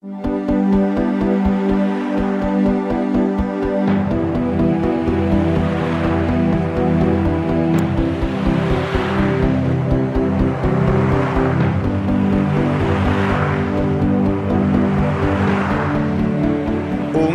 Un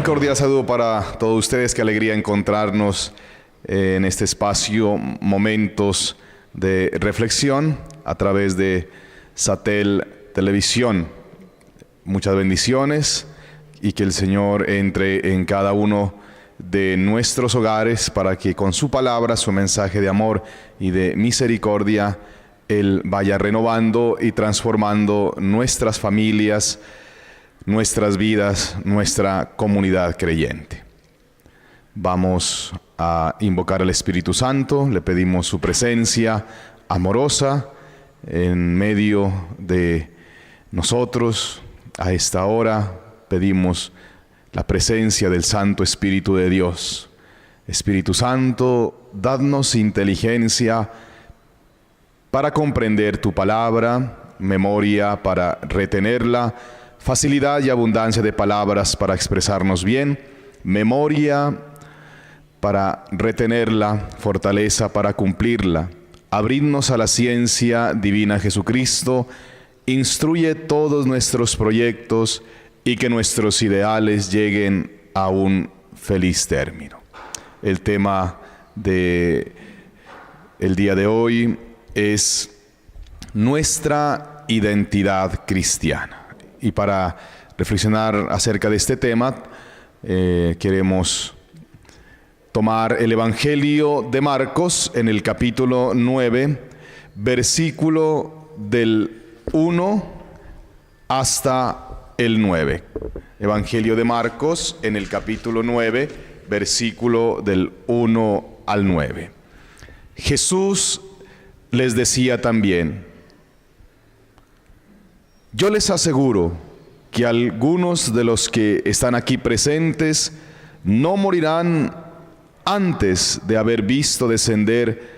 cordial saludo para todos ustedes. Qué alegría encontrarnos en este espacio, momentos de reflexión a través de Satel Televisión. Muchas bendiciones y que el Señor entre en cada uno de nuestros hogares para que con su palabra, su mensaje de amor y de misericordia, Él vaya renovando y transformando nuestras familias, nuestras vidas, nuestra comunidad creyente. Vamos a invocar al Espíritu Santo, le pedimos su presencia amorosa en medio de nosotros. A esta hora pedimos la presencia del Santo Espíritu de Dios. Espíritu Santo, dadnos inteligencia para comprender tu palabra, memoria para retenerla, facilidad y abundancia de palabras para expresarnos bien, memoria para retenerla, fortaleza para cumplirla. Abridnos a la ciencia divina Jesucristo, instruye todos nuestros proyectos y que nuestros ideales lleguen a un feliz término. El tema de el día de hoy es nuestra identidad cristiana. Y para reflexionar acerca de este tema, queremos tomar el Evangelio de Marcos en el capítulo 9, versículo del 1 hasta el 9. Evangelio de Marcos en el capítulo 9, versículo del 1 al 9. Jesús les decía también: yo les aseguro que algunos de los que están aquí presentes no morirán antes de haber visto descender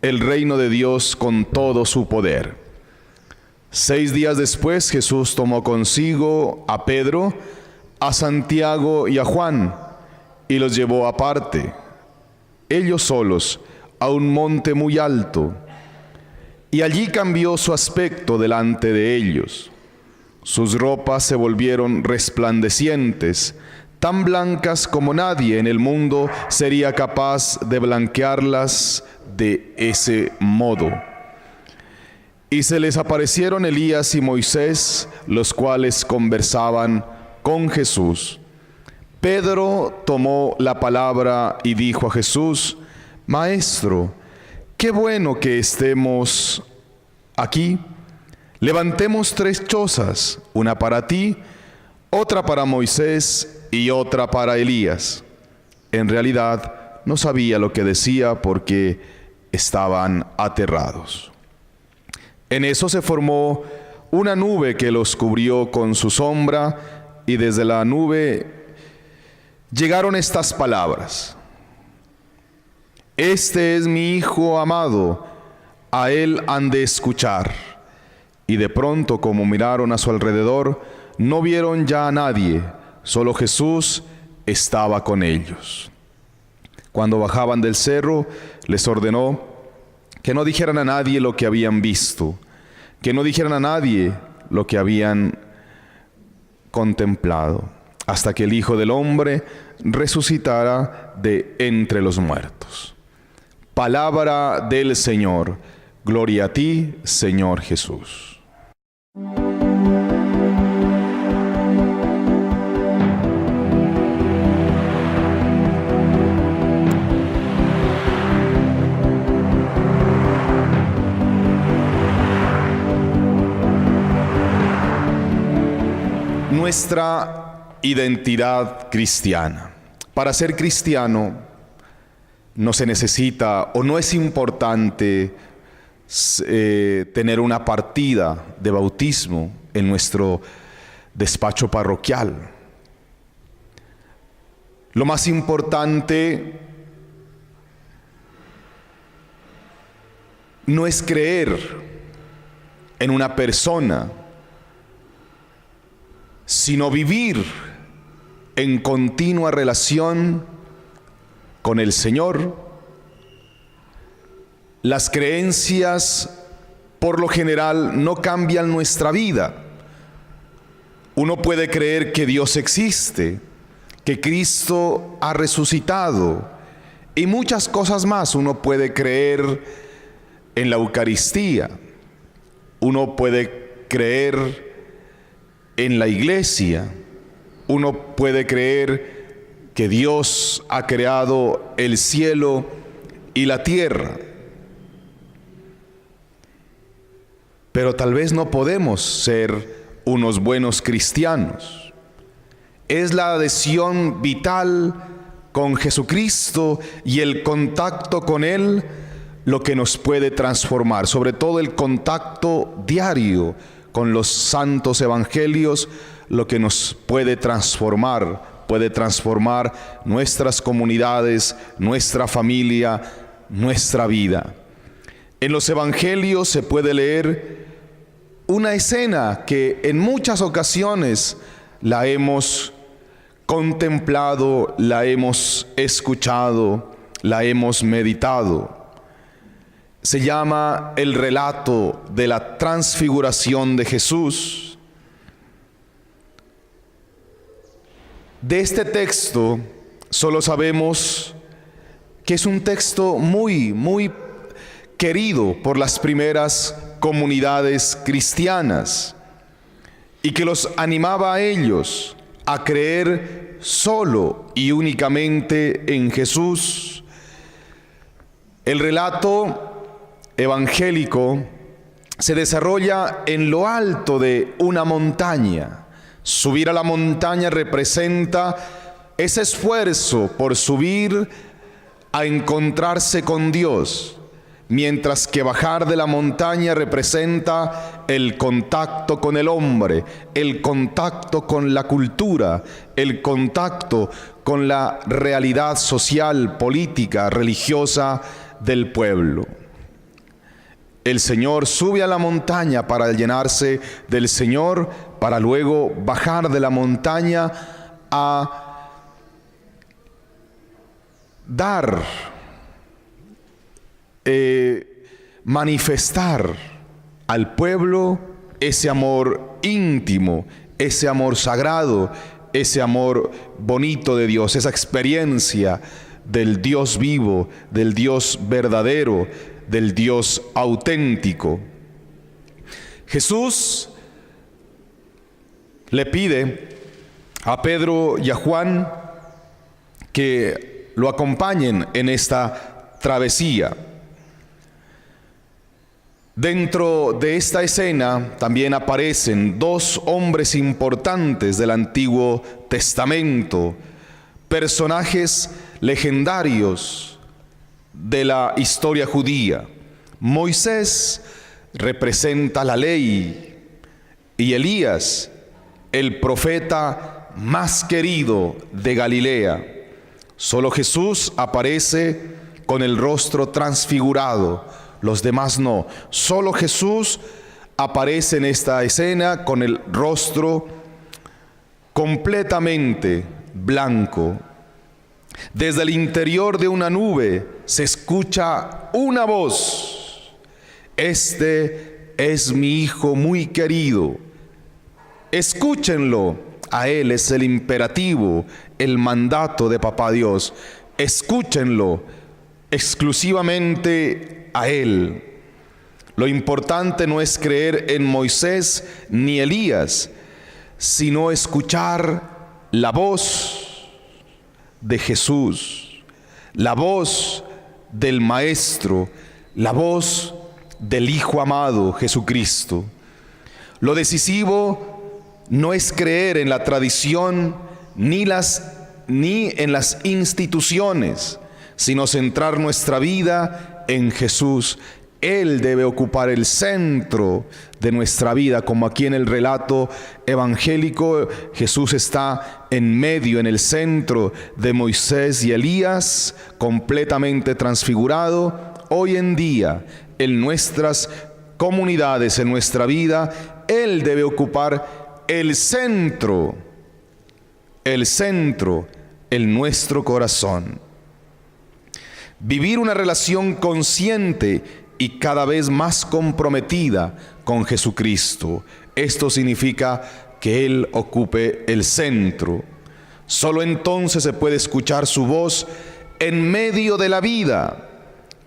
el reino de Dios con todo su poder. 6 días después, Jesús tomó consigo a Pedro, a Santiago y a Juan, y los llevó aparte, ellos solos, a un monte muy alto. Y allí cambió su aspecto delante de ellos. Sus ropas se volvieron resplandecientes, tan blancas como nadie en el mundo sería capaz de blanquearlas de ese modo. Y se les aparecieron Elías y Moisés, los cuales conversaban con Jesús. Pedro tomó la palabra y dijo a Jesús: Maestro, qué bueno que estemos aquí. Levantemos 3 chozas, una para ti, otra para Moisés y otra para Elías. En realidad no sabía lo que decía porque estaban aterrados. En eso se formó una nube que los cubrió con su sombra, y desde la nube llegaron estas palabras: Este es mi Hijo amado, a él han de escuchar. Y de pronto, como miraron a su alrededor, no vieron ya a nadie, solo Jesús estaba con ellos. Cuando bajaban del cerro, les ordenó que no dijeran a nadie lo que habían visto, que no dijeran a nadie lo que habían contemplado, hasta que el Hijo del Hombre resucitara de entre los muertos. Palabra del Señor. Gloria a ti, Señor Jesús. Nuestra identidad cristiana. Para ser cristiano no se necesita o no es importante tener una partida de bautismo en nuestro despacho parroquial. Lo más importante no es creer en una persona, sino vivir en continua relación con el Señor. Las creencias, por lo general, no cambian nuestra vida. Uno puede creer que Dios existe, que Cristo ha resucitado y muchas cosas más. Uno puede creer en la Eucaristía, uno puede creer en la iglesia, uno puede creer que Dios ha creado el cielo y la tierra. Pero tal vez no podemos ser unos buenos cristianos. Es la adhesión vital con Jesucristo y el contacto con Él lo que nos puede transformar, sobre todo el contacto diario con los santos evangelios, lo que nos puede transformar nuestras comunidades, nuestra familia, nuestra vida. En los evangelios se puede leer una escena que en muchas ocasiones la hemos contemplado, la hemos escuchado, la hemos meditado. Se llama el relato de la transfiguración de Jesús. De este texto solo sabemos que es un texto muy querido por las primeras comunidades cristianas y que los animaba a ellos a creer solo y únicamente en Jesús. El relato evangélico se desarrolla en lo alto de una montaña. Subir a la montaña representa ese esfuerzo por subir a encontrarse con Dios, mientras que bajar de la montaña representa el contacto con el hombre, el contacto con la cultura, el contacto con la realidad social, política, religiosa del pueblo. El Señor sube a la montaña para llenarse del Señor, para luego bajar de la montaña a dar, manifestar al pueblo ese amor íntimo, ese amor sagrado, ese amor bonito de Dios, esa experiencia del Dios vivo, del Dios verdadero, del Dios auténtico. Jesús le pide a Pedro y a Juan que lo acompañen en esta travesía. Dentro de esta escena también aparecen dos hombres importantes del Antiguo Testamento, personajes legendarios de la historia judía. Moisés representa la ley y Elías, el profeta más querido de Galilea. Solo Jesús aparece con el rostro transfigurado, los demás no. Solo Jesús aparece en esta escena con el rostro completamente blanco. Desde el interior de una nube se escucha una voz: este es mi Hijo muy querido, escúchenlo. A Él es el imperativo, el mandato de Papá Dios. Escúchenlo exclusivamente a Él. Lo importante no es creer en Moisés ni Elías, sino escuchar la voz de Jesús, la voz del Maestro, la voz del Hijo amado Jesucristo. Lo decisivo no es creer en la tradición ni en las instituciones, sino centrar nuestra vida en Jesús. Él debe ocupar el centro de nuestra vida, como aquí en el relato evangélico Jesús está en medio, en el centro de Moisés y Elías, completamente transfigurado. Hoy en día, en nuestras comunidades, en nuestra vida, Él debe ocupar el centro, en nuestro corazón. Vivir una relación consciente y cada vez más comprometida con Jesucristo. Esto significa que Él ocupe el centro. Solo entonces se puede escuchar su voz en medio de la vida,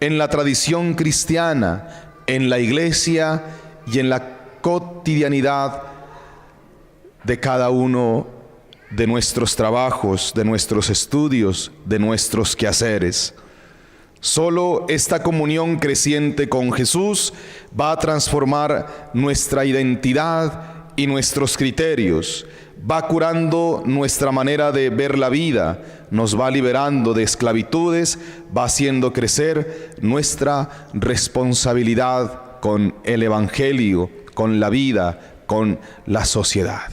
en la tradición cristiana, en la iglesia y en la cotidianidad de cada uno de nuestros trabajos, de nuestros estudios, de nuestros quehaceres. Solo esta comunión creciente con Jesús va a transformar nuestra identidad y nuestros criterios, va curando nuestra manera de ver la vida, nos va liberando de esclavitudes, va haciendo crecer nuestra responsabilidad con el Evangelio, con la vida, con la sociedad.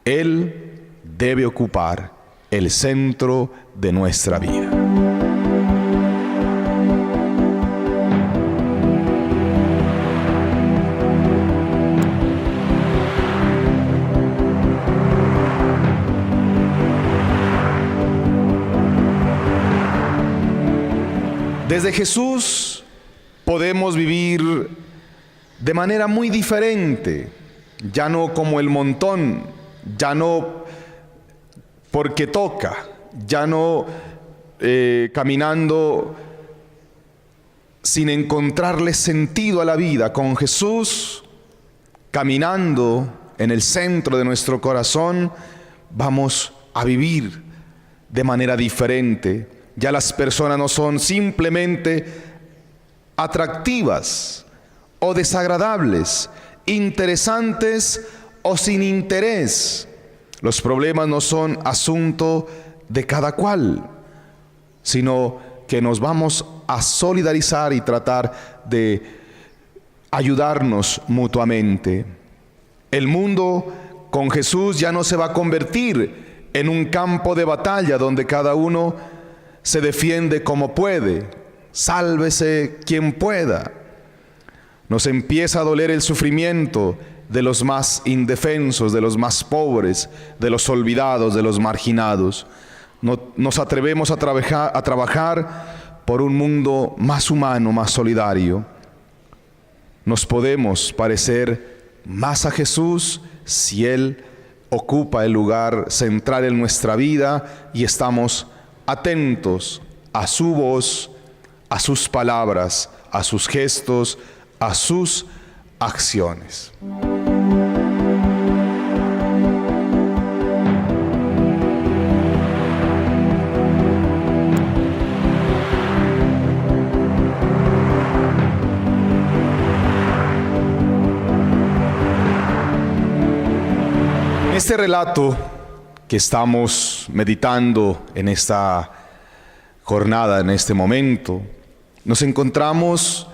Él debe ocupar el centro de nuestra vida. Desde Jesús podemos vivir de manera muy diferente, ya no como el montón, ya no porque toca, ya no caminando sin encontrarle sentido a la vida. Con Jesús, caminando en el centro de nuestro corazón, vamos a vivir de manera diferente. Ya las personas no son simplemente atractivas o desagradables, interesantes o sin interés. Los problemas no son asunto de cada cual, sino que nos vamos a solidarizar y tratar de ayudarnos mutuamente. El mundo con Jesús ya no se va a convertir en un campo de batalla donde cada uno se defiende como puede, sálvese quien pueda. Nos empieza a doler el sufrimiento de los más indefensos, de los más pobres, de los olvidados, de los marginados. Nos atrevemos a trabajar por un mundo más humano, más solidario. Nos podemos parecer más a Jesús si Él ocupa el lugar central en nuestra vida y estamos atentos a su voz, a sus palabras, a sus gestos, a sus acciones. En este relato que estamos meditando en esta jornada, en este momento, nos encontramos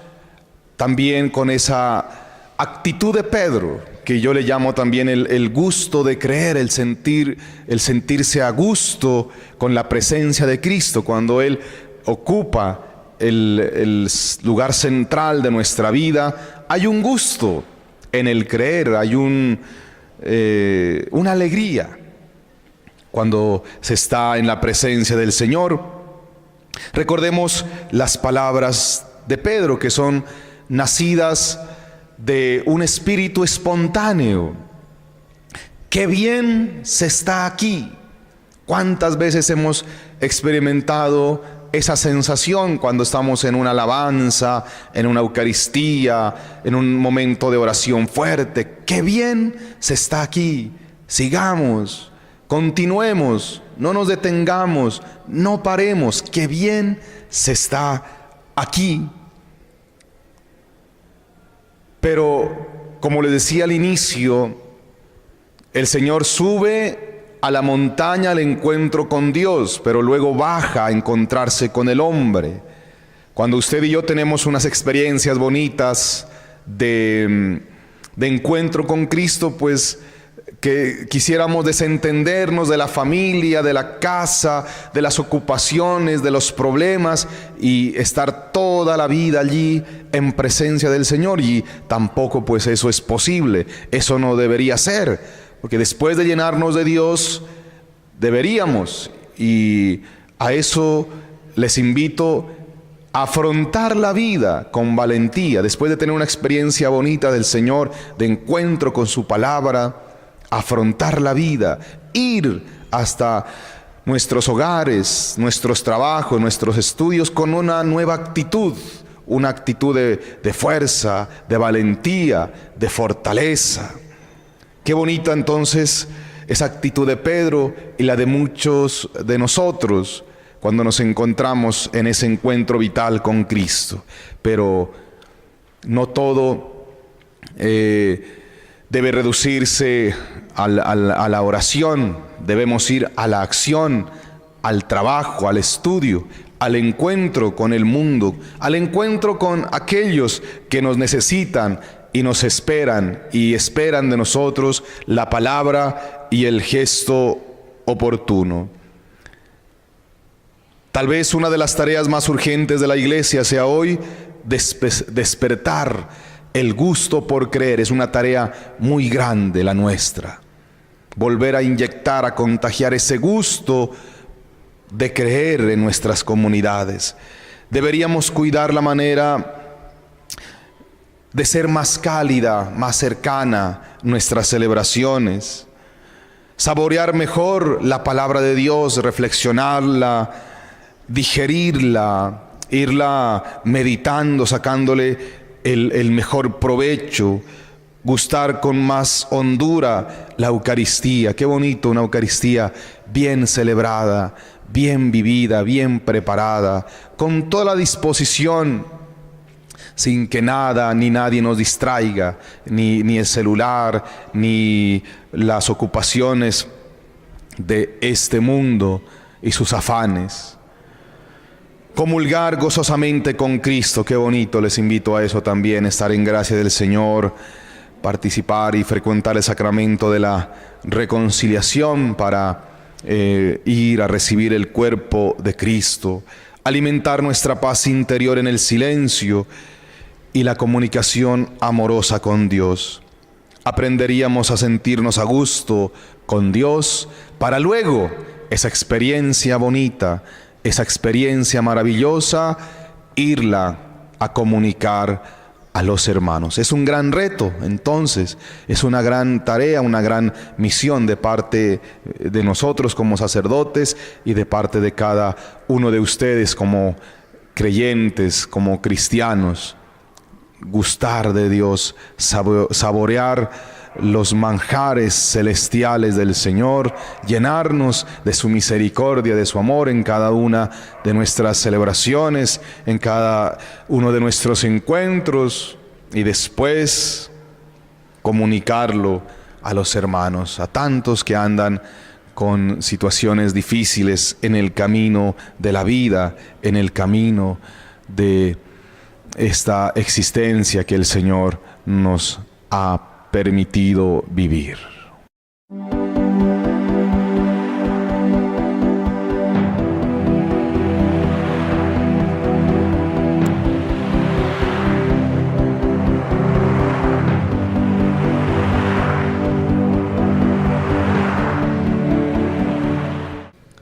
también con esa actitud de Pedro, que yo le llamo también el gusto de creer, el sentirse a gusto con la presencia de Cristo, cuando Él ocupa el lugar central de nuestra vida. Hay un gusto en el creer, hay una alegría cuando se está en la presencia del Señor. Recordemos las palabras de Pedro, que son nacidas de un espíritu espontáneo. ¡Qué bien se está aquí! ¿Cuántas veces hemos experimentado esa sensación cuando estamos en una alabanza, en una Eucaristía, en un momento de oración fuerte? ¡Qué bien se está aquí! Sigamos. Continuemos, no nos detengamos, no paremos. ¡Qué bien se está aquí! Pero, como les decía al inicio, el Señor sube a la montaña al encuentro con Dios, pero luego baja a encontrarse con el hombre. Cuando usted y yo tenemos unas experiencias bonitas de encuentro con Cristo, pues que quisiéramos desentendernos de la familia, de la casa, de las ocupaciones, de los problemas y estar toda la vida allí en presencia del Señor, y tampoco pues eso es posible, eso no debería ser, Porque después de llenarnos de Dios, deberíamos, y a eso les invito, a afrontar la vida con valentía. Después de tener una experiencia bonita del Señor, de encuentro con su palabra, afrontar la vida, ir hasta nuestros hogares, nuestros trabajos, nuestros estudios con una nueva actitud, una actitud de fuerza, de valentía, de fortaleza. Qué bonita entonces esa actitud de Pedro y la de muchos de nosotros cuando nos encontramos en ese encuentro vital con Cristo. Pero no todo debe reducirse a la oración. Debemos ir a la acción, al trabajo, al estudio, al encuentro con el mundo, al encuentro con aquellos que nos necesitan y nos esperan, y esperan de nosotros la palabra y el gesto oportuno. Tal vez una de las tareas más urgentes de la iglesia sea hoy despertar el gusto por creer. Es una tarea muy grande la nuestra. Volver a inyectar, a contagiar ese gusto de creer en nuestras comunidades. Deberíamos cuidar la manera de ser más cálida, más cercana nuestras celebraciones, saborear mejor la palabra de Dios, reflexionarla, digerirla, irla meditando, sacándole el mejor provecho, gustar con más hondura la Eucaristía. Qué bonito una Eucaristía bien celebrada, bien vivida, bien preparada, con toda la disposición, sin que nada ni nadie nos distraiga, ni el celular, ni las ocupaciones de este mundo y sus afanes. Comulgar gozosamente con Cristo, qué bonito, les invito a eso también, estar en gracia del Señor, participar y frecuentar el sacramento de la reconciliación para ir a recibir el cuerpo de Cristo, alimentar nuestra paz interior en el silencio y la comunicación amorosa con Dios. Aprenderíamos a sentirnos a gusto con Dios para luego esa experiencia bonita, esa experiencia maravillosa, irla a comunicar a los hermanos. Es un gran reto, entonces, es una gran tarea, una gran misión de parte de nosotros como sacerdotes y de parte de cada uno de ustedes como creyentes, como cristianos. Gustar de Dios, saborear los manjares celestiales del Señor, llenarnos de su misericordia, de su amor en cada una de nuestras celebraciones, en cada uno de nuestros encuentros, y después comunicarlo a los hermanos, a tantos que andan con situaciones difíciles en el camino de la vida, en el camino de esta existencia que el Señor nos ha permitido vivir.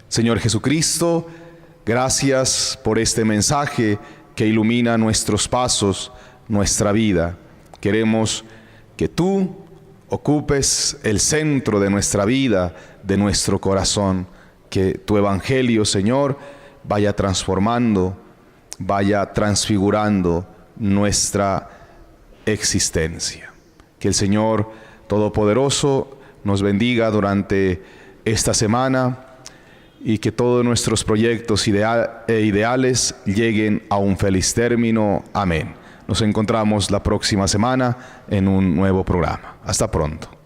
Señor Jesucristo, gracias por este mensaje que ilumina nuestros pasos, nuestra vida. Queremos que tú ocupes el centro de nuestra vida, de nuestro corazón, que tu evangelio, Señor, vaya transformando, vaya transfigurando nuestra existencia. Que el Señor Todopoderoso nos bendiga durante esta semana y que todos nuestros proyectos ideales lleguen a un feliz término. Amén. Nos encontramos la próxima semana en un nuevo programa. Hasta pronto.